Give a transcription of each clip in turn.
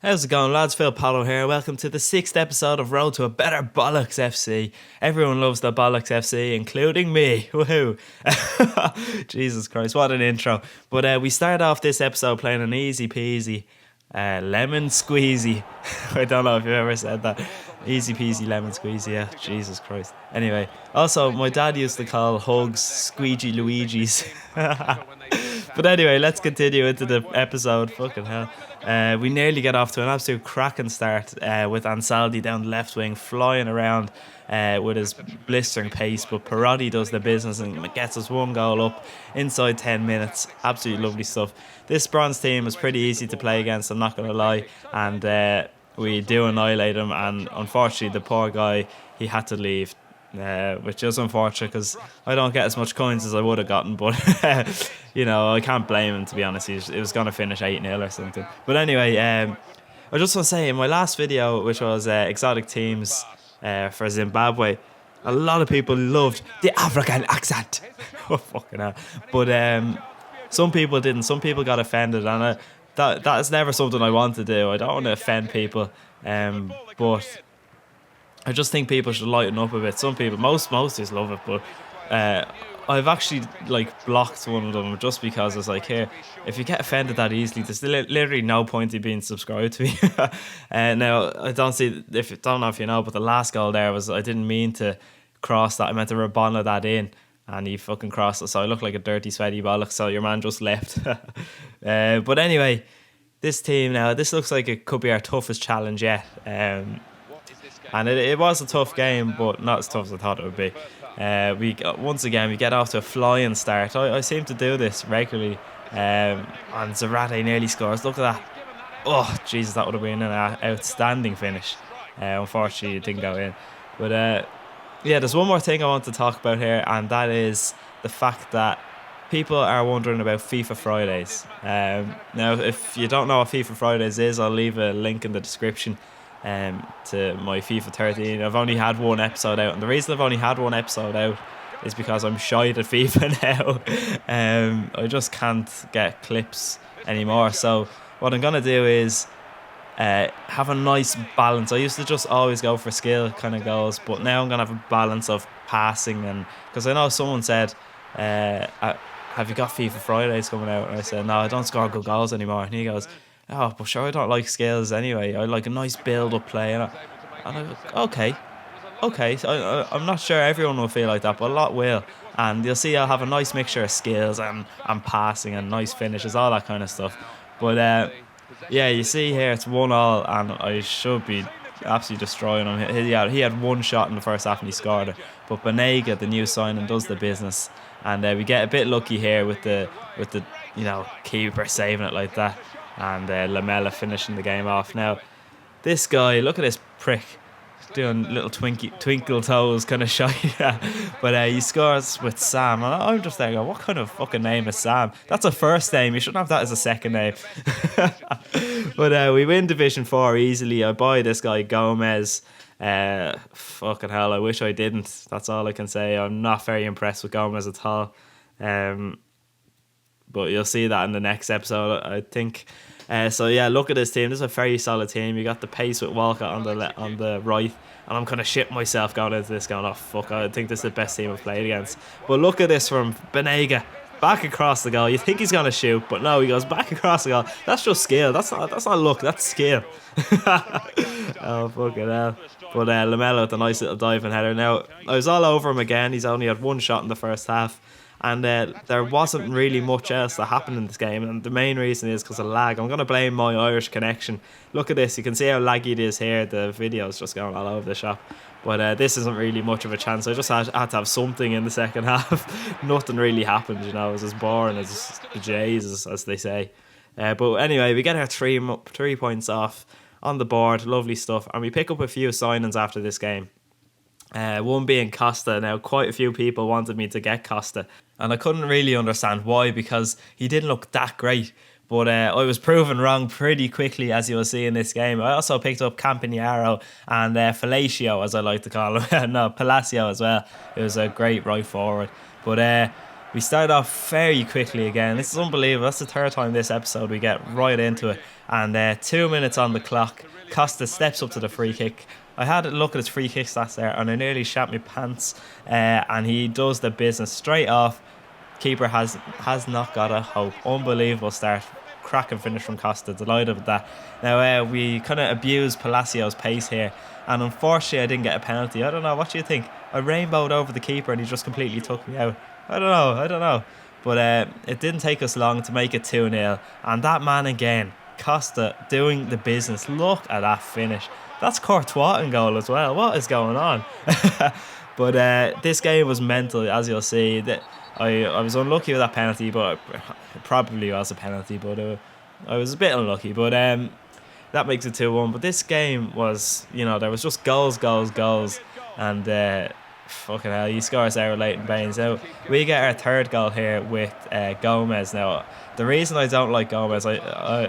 How's it going, lads? Phil Palo here. Welcome to the 6th episode of Road to a Better Bollocks FC. Everyone loves the Bollocks FC, including me. Woohoo! Jesus Christ, what an intro. But we start off this episode playing an easy peasy lemon squeezy. I don't know if you've ever said that. Easy peasy lemon squeezy, yeah. Jesus Christ. Anyway, also, my dad used to call hugs squeegee Luigi's. But anyway, let's continue into the episode. Fucking hell. We nearly get off to an absolute cracking start with Ansaldi down the left wing, flying around with his blistering pace. But Perotti does the business and gets us one goal up inside 10 minutes. Absolutely lovely stuff. This bronze team is pretty easy to play against, I'm not going to lie. And we do annihilate him. And unfortunately, the poor guy, he had to leave. Which is unfortunate because I don't get as much coins as I would have gotten, but you know, I can't blame him, to be honest. It was going to finish 8-0 or something. But anyway, I just want to say in my last video, which was exotic teams for Zimbabwe, a lot of people loved the African accent. Oh, fucking hell. But some people didn't. Some people got offended, and that is never something I want to do. I don't want to offend people, but I just think people should lighten up a bit. Some people, most just love it, but I've actually blocked one of them just because it's like, here, if you get offended that easily, there's literally no point in being subscribed to me. Now I don't know if you know, but the last goal there was, I didn't mean to cross that. I meant to Rabona that in, and he fucking crossed it. So I look like a dirty, sweaty bollock. So your man just left. But anyway, this team now, this looks like it could be our toughest challenge yet. And it was a tough game, but not as tough as I thought it would be. Once again, we get off to a flying start. I seem to do this regularly. And Zarate nearly scores. Look at that. Oh, Jesus, that would have been an outstanding finish. Unfortunately, it didn't go in. But yeah, there's one more thing I want to talk about here, and that is the fact that people are wondering about FIFA Fridays. Now, if you don't know what FIFA Fridays is, I'll leave a link in the description to my FIFA 13. I've only had one episode out, and the reason I've only had one episode out is because I'm shite at FIFA now. I just can't get clips anymore. So what I'm gonna do is have a nice balance. I used to just always go for skill kind of goals, but now I'm gonna have a balance of passing, and because I know someone said, have you got FIFA Fridays coming out? And I said, no, I don't score good goals anymore. And he goes, oh, but sure, I don't like skills anyway. I like a nice build-up play. And I go, okay. So I'm not sure everyone will feel like that, but a lot will. And you'll see I'll have a nice mixture of skills and passing and nice finishes, all that kind of stuff. But yeah, you see here, it's 1-1, and I should be absolutely destroying him. He had one shot in the first half and he scored it. But Banega, the new signing, does the business. And we get a bit lucky here with the keeper saving it like that. And Lamela finishing the game off. Now, this guy, look at this prick, doing little twinkle toes kind of shy. But he scores with Sam, and I'm just there going, what kind of fucking name is Sam? That's a first name, you shouldn't have that as a second name. But we win Division 4 easily. I buy this guy Gomez. Fucking hell, I wish I didn't. That's all I can say. I'm not very impressed with Gomez at all. But you'll see that in the next episode, I think. So yeah, look at this team. This is a very solid team. You got the pace with Walcott on the right, and I'm kind of shitting myself going into this, going, oh fuck, I think this is the best team I've played against. But look at this from Banega, back across the goal. You think he's gonna shoot, but no, he goes back across the goal. That's just skill. That's not luck. That's skill. Oh fucking hell. But Lamela with a nice little diving header. Now I was all over him again. He's only had one shot in the first half. And there wasn't really much else that happened in this game, and the main reason is because of lag. I'm going to blame my Irish connection. Look at this, you can see how laggy it is here. The video is just going all over the shop. But this isn't really much of a chance. I just had to have something in the second half. Nothing really happened, you know. It was as boring as the Jays, as they say. But anyway, we get our 3 points off on the board. Lovely stuff. And we pick up a few signings after this game. One being Costa. Now, quite a few people wanted me to get Costa, and I couldn't really understand why, because he didn't look that great. But I was proven wrong pretty quickly, as you will see in this game. I also picked up Campagnaro and Falacio, as I like to call him. No, Palacio as well. It was a great right forward. But We started off very quickly again. This is unbelievable. That's the third time this episode we get right into it. And 2 minutes on the clock. Costa steps up to the free kick. I had a look at his free kick stats there and I nearly shat my pants. And he does the business straight off. Keeper has not got a hope. Unbelievable start. Cracking finish from Costa. Delighted with that. Now we kind of abused Palacio's pace here. And unfortunately I didn't get a penalty. I don't know. What do you think? I rainbowed over the keeper and he just completely took me out. I don't know. But it didn't take us long to make it 2-0. And that man again, Costa, doing the business. Look at that finish. That's Courtois in goal as well. What is going on? But this game was mental, as you'll see. That I was unlucky with that penalty, but it probably was a penalty. But I was a bit unlucky. But that makes it 2-1. But this game was, there was just goals. And fucking hell, he scores there with Leighton Baines. Now, we get our third goal here with Gomez. Now, the reason I don't like Gomez,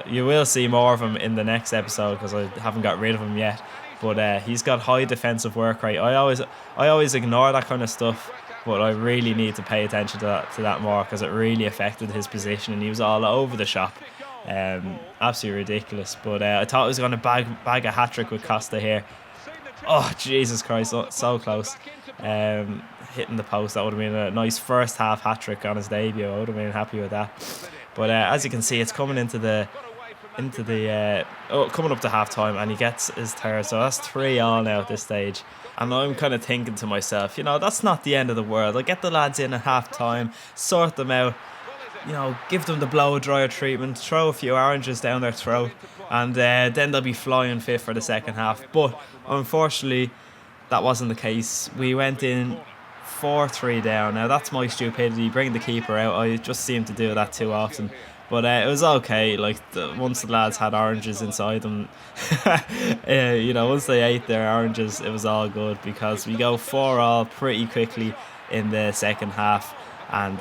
you will see more of him in the next episode because I haven't got rid of him yet. But he's got high defensive work rate. I always ignore that kind of stuff, but I really need to pay attention to that more because it really affected his position and he was all over the shop. Absolutely ridiculous. But I thought he was going to bag a hat-trick with Costa here. Oh, Jesus Christ, so close. Hitting the post. That would have been a nice first half hat-trick on his debut. I would have been happy with that. But as you can see, it's coming coming up to half time and he gets his third. So that's 3-3 now at this stage. And I'm kind of thinking to myself, that's not the end of the world. I'll get the lads in at half time, sort them out, give them the blow dryer treatment, throw a few oranges down their throat, and then they'll be flying fit for the second half. But unfortunately, that wasn't the case. We went in 4-3 down. Now that's my stupidity, bring the keeper out. I just seem to do that too often. But it was okay. Like once the lads had oranges inside them, once they ate their oranges, it was all good because we go 4-4 pretty quickly in the second half, and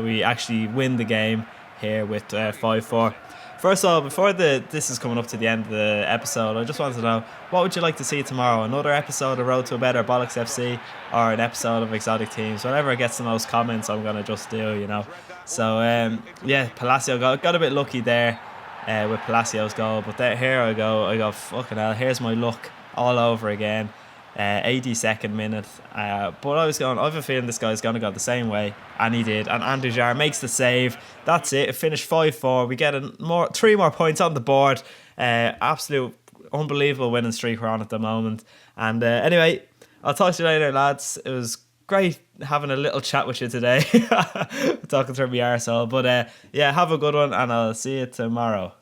we actually win the game here with 5-4. First of all, before this is coming up to the end of the episode, I just wanted to know, what would you like to see tomorrow? Another episode of Road to a Better Bollocks FC or an episode of Exotic Teams? Whatever gets the most comments, I'm going to just do, So, Palacio got a bit lucky there with Palacio's goal. But here I go, fucking hell, here's my luck all over again. 82nd minute. But I have a feeling this guy's going to go the same way. And he did. And Andujar makes the save. That's it. It finished 5-4. We get 3 more points on the board. Absolute unbelievable winning streak we're on at the moment. And anyway, I'll talk to you later, lads. It was great having a little chat with you today. Talking through my arsehole. But have a good one and I'll see you tomorrow.